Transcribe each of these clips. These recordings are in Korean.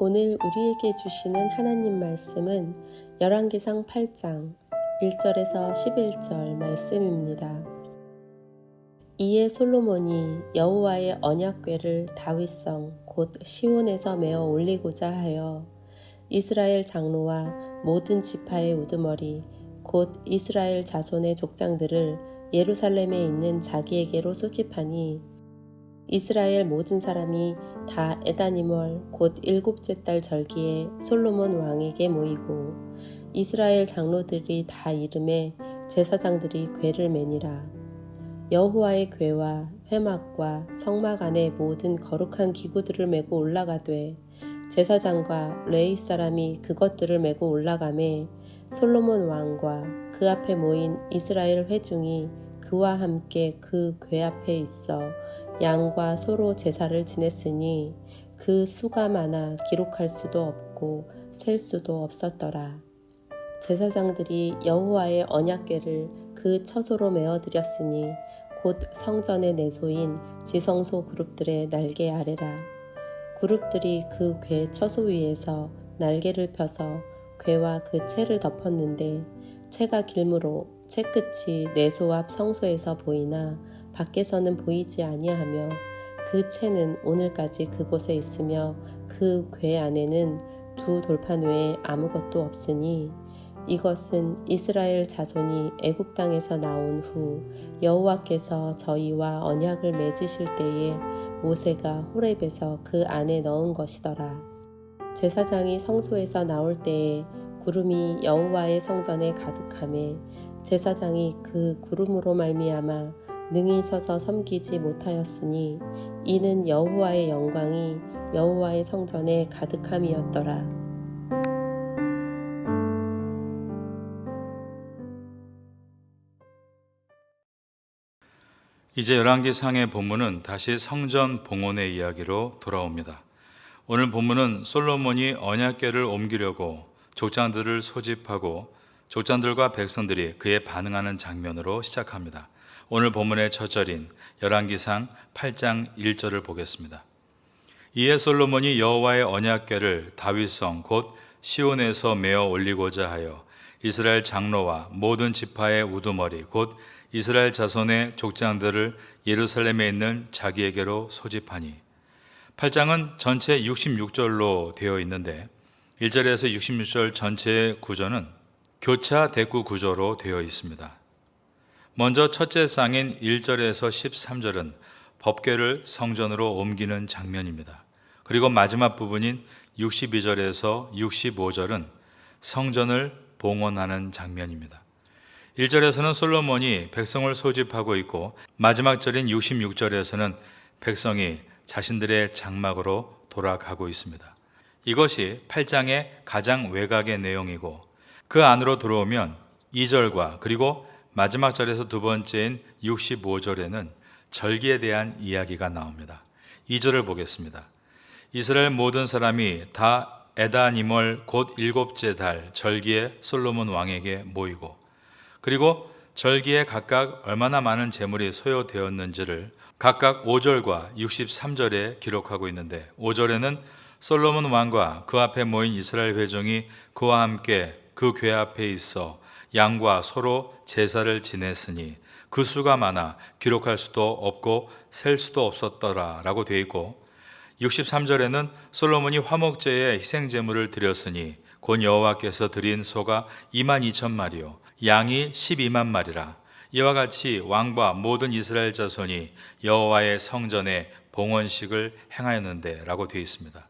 오늘 우리에게 주시는 하나님 말씀은 열왕기상 8장 1절에서 11절 말씀입니다. 이에 솔로몬이 여호와의 언약궤를 다윗성 곧 시온에서 메어 올리고자 하여 이스라엘 장로와 모든 지파의 우두머리 곧 이스라엘 자손의 족장들을 예루살렘에 있는 자기에게로 소집하니 이스라엘 모든 사람이 다 에다니멀 곧 일곱째 달 절기에 솔로몬 왕에게 모이고 이스라엘 장로들이 다 이름에 제사장들이 궤를 매니라. 여호와의 궤와 회막과 성막 안에 모든 거룩한 기구들을 메고 올라가되 제사장과 레위 사람이 그것들을 메고 올라가매 솔로몬 왕과 그 앞에 모인 이스라엘 회중이 그와 함께 그 궤 앞에 있어 양과 소로 제사를 지냈으니 그 수가 많아 기록할 수도 없고 셀 수도 없었더라. 제사장들이 여호와의 언약궤를 그 처소로 메어드렸으니 곧 성전의 내소인 지성소 그룹들의 날개 아래라. 그룹들이 그 궤 처소 위에서 날개를 펴서 궤와 그 채를 덮었는데 채가 길므로 채 끝이 내소 앞 성소에서 보이나 밖에서는 보이지 아니하며 그 채는 오늘까지 그곳에 있으며 그 궤 안에는 두 돌판 외에 아무것도 없으니 이것은 이스라엘 자손이 애굽 땅에서 나온 후 여호와께서 저희와 언약을 맺으실 때에 모세가 호렙에서 그 안에 넣은 것이더라. 제사장이 성소에서 나올 때에 구름이 여호와의 성전에 가득하매 제사장이 그 구름으로 말미암아 능히 서서 섬기지 못하였으니 이는 여호와의 영광이 여호와의 성전에 가득함이었더라. 이제 열왕기상의 본문은 다시 성전 봉헌의 이야기로 돌아옵니다. 오늘 본문은 솔로몬이 언약궤를 옮기려고 족장들을 소집하고 족장들과 백성들이 그에 반응하는 장면으로 시작합니다. 오늘 본문의 첫 절인 열왕기상 8장 1절을 보겠습니다. 이에 솔로몬이 여호와의 언약궤를 다윗성 곧 시온에서 메어 올리고자 하여 이스라엘 장로와 모든 지파의 우두머리 곧 이스라엘 자손의 족장들을 예루살렘에 있는 자기에게로 소집하니 8장은 전체 66절로 되어 있는데 1절에서 66절 전체의 구조는 교차 대구 구조로 되어 있습니다. 먼저 첫째 쌍인 1절에서 13절은 법궤를 성전으로 옮기는 장면입니다. 그리고 마지막 부분인 62절에서 65절은 성전을 봉헌하는 장면입니다. 1절에서는 솔로몬이 백성을 소집하고 있고 마지막 절인 66절에서는 백성이 자신들의 장막으로 돌아가고 있습니다. 이것이 8장의 가장 외곽의 내용이고 그 안으로 들어오면 2절과 그리고 마지막 절에서 두 번째인 65절에는 절기에 대한 이야기가 나옵니다. 2절을 보겠습니다. 이스라엘 모든 사람이 다 에다니멀 곧 일곱째 달 절기에 솔로몬 왕에게 모이고 그리고 절기에 각각 얼마나 많은 재물이 소요되었는지를 각각 5절과 63절에 기록하고 있는데 5절에는 솔로몬 왕과 그 앞에 모인 이스라엘 회중이 그와 함께 그 궤 앞에 있어 양과 소로 제사를 지냈으니 그 수가 많아 기록할 수도 없고 셀 수도 없었더라 라고 되어 있고 63절에는 솔로몬이 화목제에 희생제물을 드렸으니 곧 여호와께서 드린 소가 22,000마리요 양이 12만 마리라. 이와 같이 왕과 모든 이스라엘 자손이 여호와의 성전에 봉헌식을 행하였는데 라고 되어 있습니다.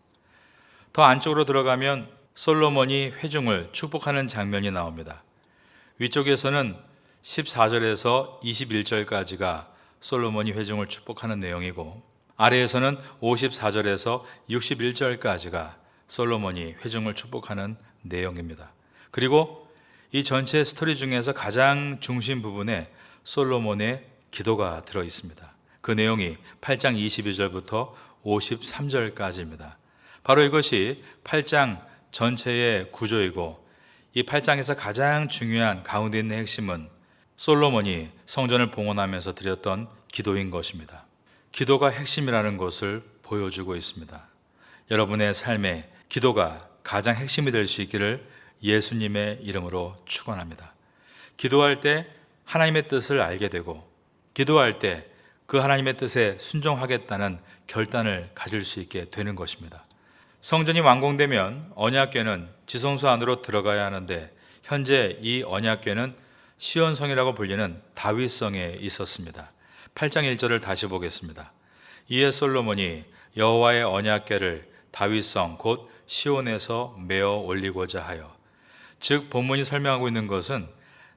더 안쪽으로 들어가면 솔로몬이 회중을 축복하는 장면이 나옵니다. 위쪽에서는 14절에서 21절까지가 솔로몬이 회중을 축복하는 내용이고 아래에서는 54절에서 61절까지가 솔로몬이 회중을 축복하는 내용입니다. 그리고 이 전체 스토리 중에서 가장 중심 부분에 솔로몬의 기도가 들어 있습니다. 그 내용이 8장 22절부터 53절까지입니다. 바로 이것이 8장 전체의 구조이고 이 8장에서 가장 중요한 가운데 있는 핵심은 솔로몬이 성전을 봉헌하면서 드렸던 기도인 것입니다. 기도가 핵심이라는 것을 보여주고 있습니다. 여러분의 삶에 기도가 가장 핵심이 될 수 있기를 예수님의 이름으로 축원합니다. 기도할 때 하나님의 뜻을 알게 되고, 기도할 때 그 하나님의 뜻에 순종하겠다는 결단을 가질 수 있게 되는 것입니다. 성전이 완공되면 언약궤는 지성소 안으로 들어가야 하는데, 현재 이 언약궤는 시온성이라고 불리는 다윗성에 있었습니다. 8장 1절을 다시 보겠습니다. 이에 솔로몬이 여호와의 언약궤를 다윗성 곧 시온에서 메어 올리고자 하여. 즉 본문이 설명하고 있는 것은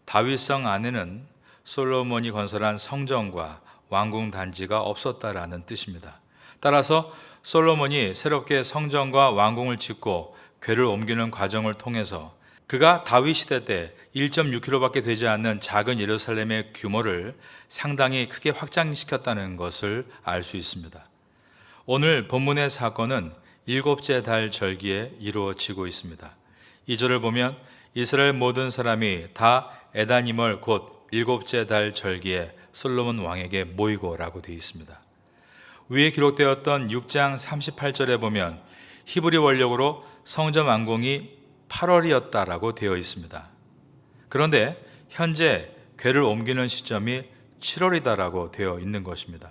다윗성 안에는 솔로몬이 건설한 성전과 왕궁 단지가 없었다라는 뜻입니다. 따라서 솔로몬이 새롭게 성전과 왕궁을 짓고 궤를 옮기는 과정을 통해서 그가 다윗 시대 때 1.6km밖에 되지 않는 작은 예루살렘의 규모를 상당히 크게 확장시켰다는 것을 알 수 있습니다. 오늘 본문의 사건은 일곱째 달 절기에 이루어지고 있습니다. 2절을 보면 이스라엘 모든 사람이 다 에다니멀 곧 일곱째 달 절기에 솔로몬 왕에게 모이고 라고 되어 있습니다. 위에 기록되었던 6장 38절에 보면 히브리 원력으로 성전 완공이 8월이었다라고 되어 있습니다. 그런데 현재 궤를 옮기는 시점이 7월이다라고 되어 있는 것입니다.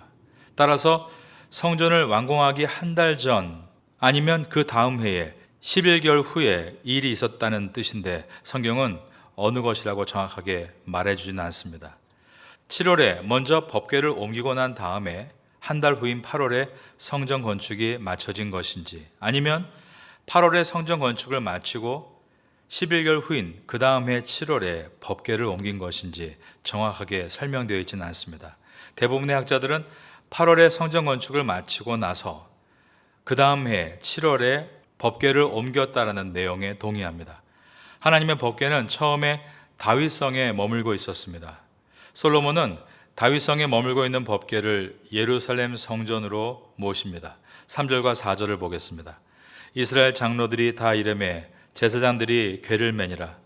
따라서 성전을 완공하기 한 달 전 아니면 그 다음 해에 11개월 후에 이 일이 있었다는 뜻인데, 성경은 어느 것이라고 정확하게 말해주지는 않습니다. 7월에 먼저 법궤를 옮기고 난 다음에 한 달 후인 8월에 성전 건축이 마쳐진 것인지, 아니면 8월에 성전 건축을 마치고 11개월 후인 그 다음 해 7월에 법궤를 옮긴 것인지 정확하게 설명되어 있지는 않습니다. 대부분의 학자들은 8월에 성전 건축을 마치고 나서 그 다음 해 7월에 법궤를 옮겼다라는 내용에 동의합니다. 하나님의 법궤는 처음에 다윗성에 머물고 있었습니다. 솔로몬은 다윗성에 머물고 있는 법궤를 예루살렘 성전으로 모십니다. 3절과 4절을 보겠습니다. 이스라엘 장로들이 다 이르매 제사장들이 궤를 매니라.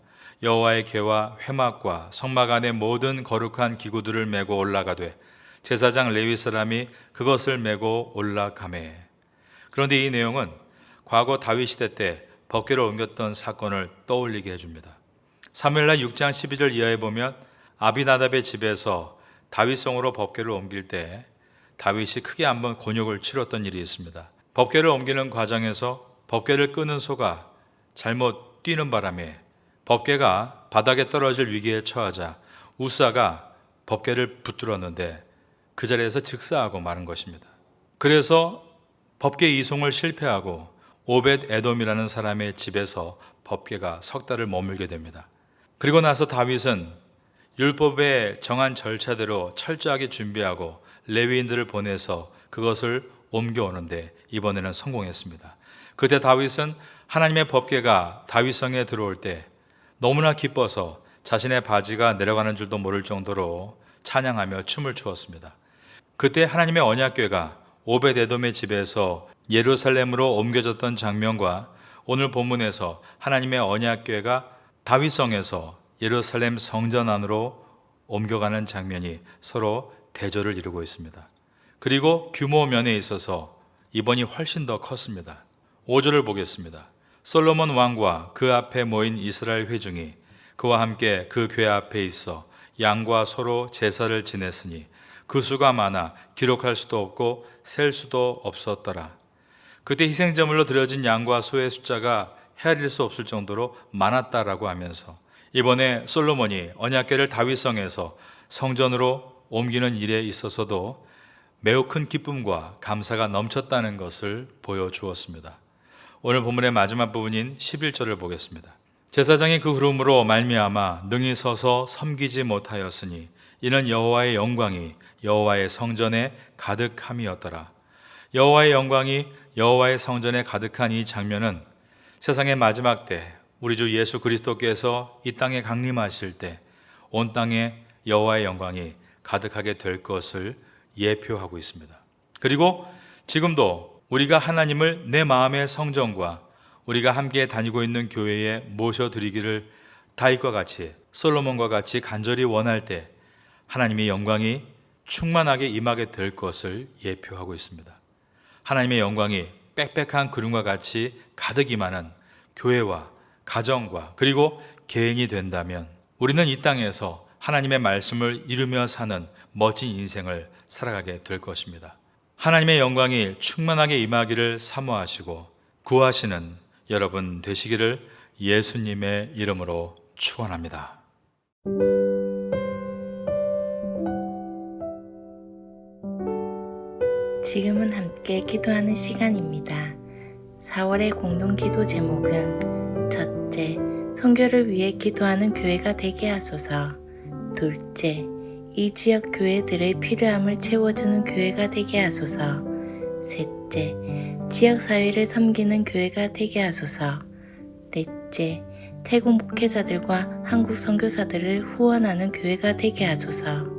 여호와의 궤와 회막과 성막 안의 모든 거룩한 기구들을 메고 올라가되 제사장 레위 사람이 그것을 메고 올라가매. 그런데 이 내용은 과거 다윗 시대 때 법궤를 옮겼던 사건을 떠올리게 해줍니다. 사무엘하 6장 12절 이하에 보면 아비나답의 집에서 다윗성으로 법궤를 옮길 때 다윗이 크게 한번 곤욕을 치렀던 일이 있습니다. 법궤를 옮기는 과정에서 법궤를 끄는 소가 잘못 뛰는 바람에 법궤가 바닥에 떨어질 위기에 처하자 우사가 법궤를 붙들었는데 그 자리에서 즉사하고 마는 것입니다. 그래서 법궤 이송을 실패하고 오벳 에돔이라는 사람의 집에서 법궤가 석 달을 머물게 됩니다. 그리고 나서 다윗은 율법에 정한 절차대로 철저하게 준비하고 레위인들을 보내서 그것을 옮겨오는데 이번에는 성공했습니다. 그때 다윗은 하나님의 법궤가 다윗성에 들어올 때 너무나 기뻐서 자신의 바지가 내려가는 줄도 모를 정도로 찬양하며 춤을 추었습니다. 그때 하나님의 언약궤가 오벳 에돔의 집에서 예루살렘으로 옮겨졌던 장면과 오늘 본문에서 하나님의 언약궤가 다윗성에서 예루살렘 성전 안으로 옮겨가는 장면이 서로 대조를 이루고 있습니다. 그리고 규모 면에 있어서 이번이 훨씬 더 컸습니다. 5절을 보겠습니다. 솔로몬 왕과 그 앞에 모인 이스라엘 회중이 그와 함께 그 궤 앞에 있어 양과 소로 제사를 지냈으니 그 수가 많아 기록할 수도 없고 셀 수도 없었더라. 그때 희생제물로 드려진 양과 소의 숫자가 헤아릴 수 없을 정도로 많았다라고 하면서 이번에 솔로몬이 언약궤를 다윗성에서 성전으로 옮기는 일에 있어서도 매우 큰 기쁨과 감사가 넘쳤다는 것을 보여주었습니다. 오늘 본문의 마지막 부분인 11절을 보겠습니다. 제사장이 그 후름으로 말미암아 능히 서서 섬기지 못하였으니 이는 여호와의 영광이 여호와의 성전에 가득함이었더라. 여호와의 영광이 여호와의 성전에 가득한 이 장면은 세상의 마지막 때 우리 주 예수 그리스도께서 이 땅에 강림하실 때 온 땅에 여호와의 영광이 가득하게 될 것을 예표하고 있습니다. 그리고 지금도 우리가 하나님을 내 마음의 성전과 우리가 함께 다니고 있는 교회에 모셔드리기를 다윗과 같이 솔로몬과 같이 간절히 원할 때 하나님의 영광이 충만하게 임하게 될 것을 예표하고 있습니다. 하나님의 영광이 빽빽한 그림과 같이 가득이 많은 교회와 가정과 그리고 개인이 된다면 우리는 이 땅에서 하나님의 말씀을 이루며 사는 멋진 인생을 살아가게 될 것입니다. 하나님의 영광이 충만하게 임하기를 사모하시고 구하시는 여러분 되시기를 예수님의 이름으로 축원합니다. 지금은 함께 기도하는 시간입니다. 4월의 공동기도 제목은 첫째, 선교를 위해 기도하는 교회가 되게 하소서. 둘째, 이 지역 교회들의 필요함을 채워주는 교회가 되게 하소서. 셋째, 지역사회를 섬기는 교회가 되게 하소서. 넷째, 태국 목회자들과 한국 선교사들을 후원하는 교회가 되게 하소서.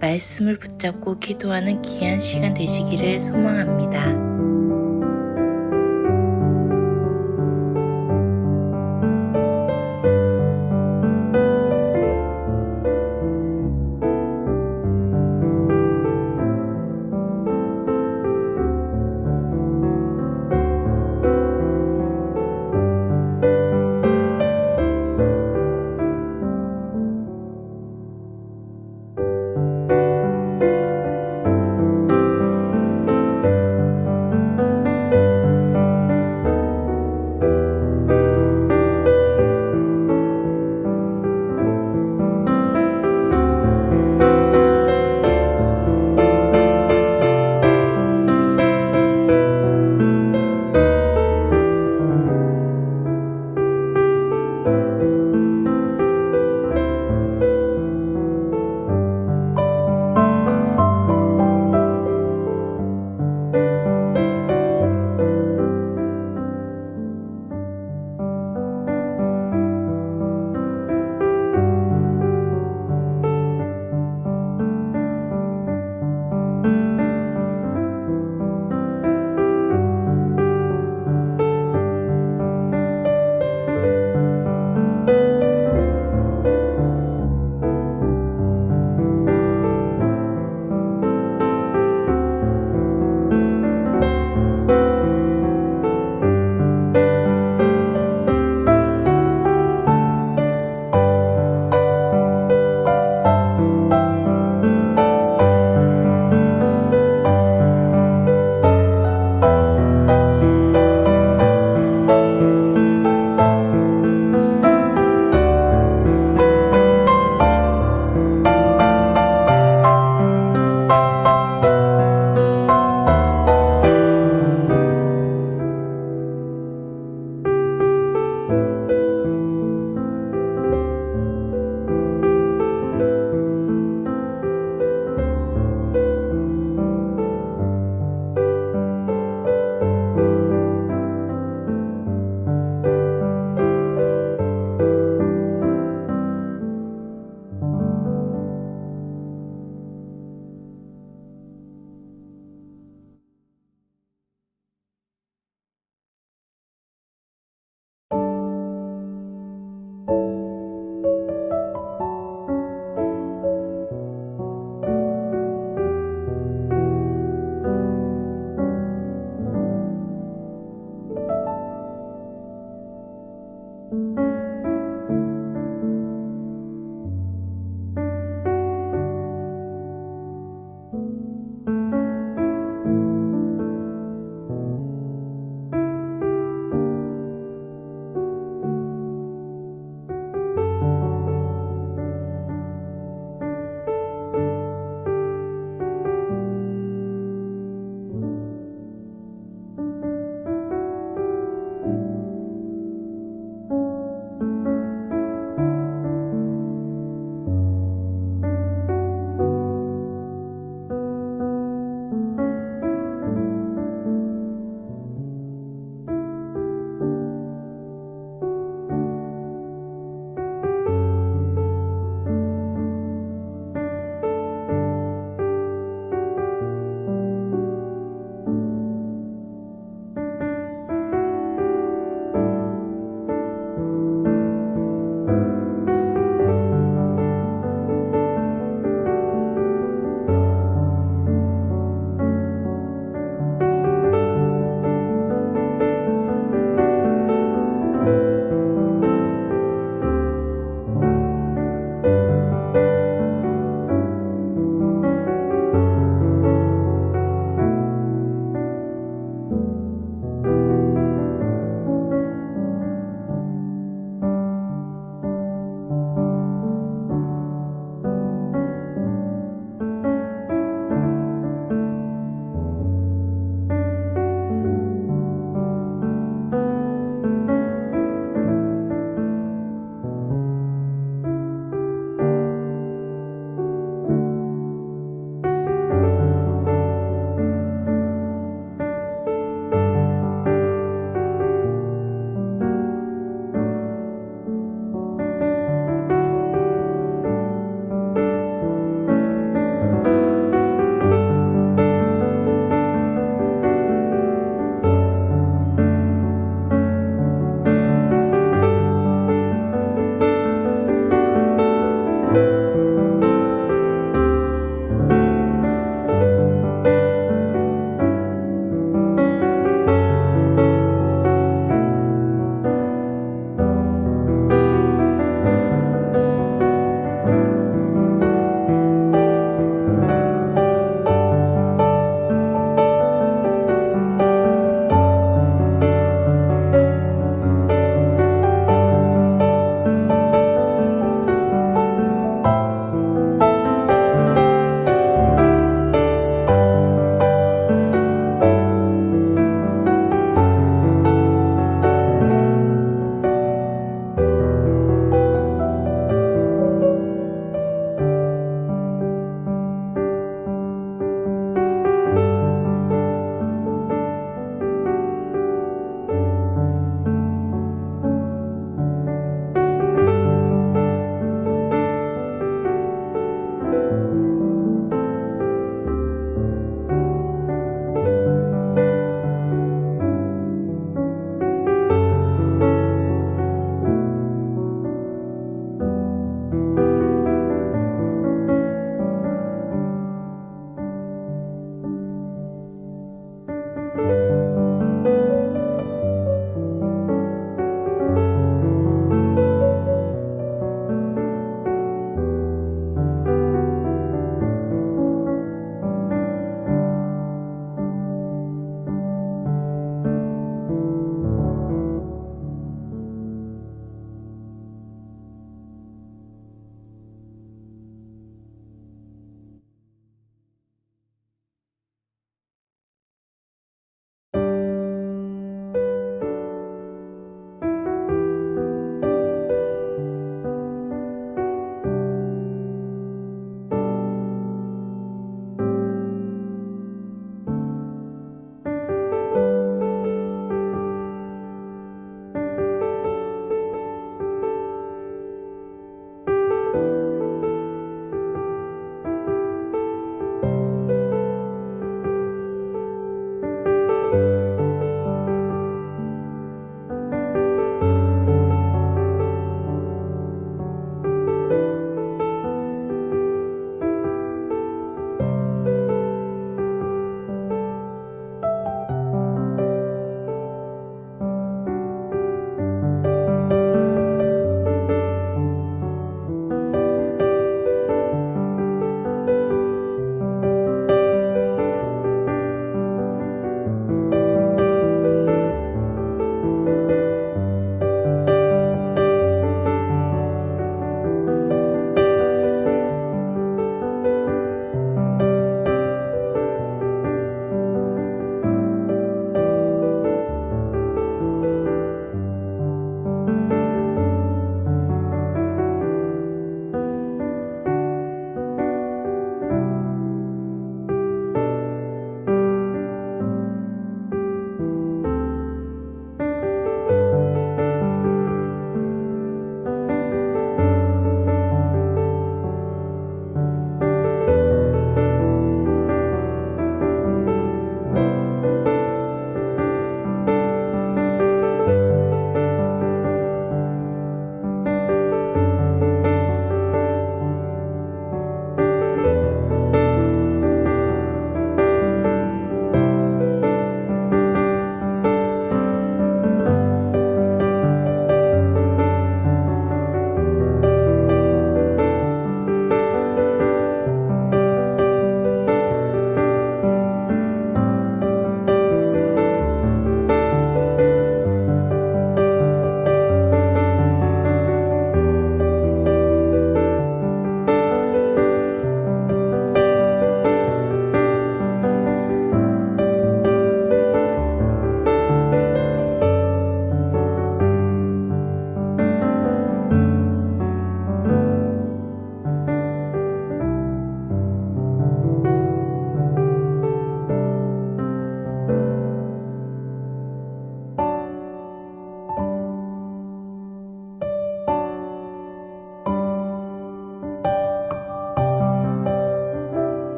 말씀을 붙잡고 기도하는 귀한 시간 되시기를 소망합니다.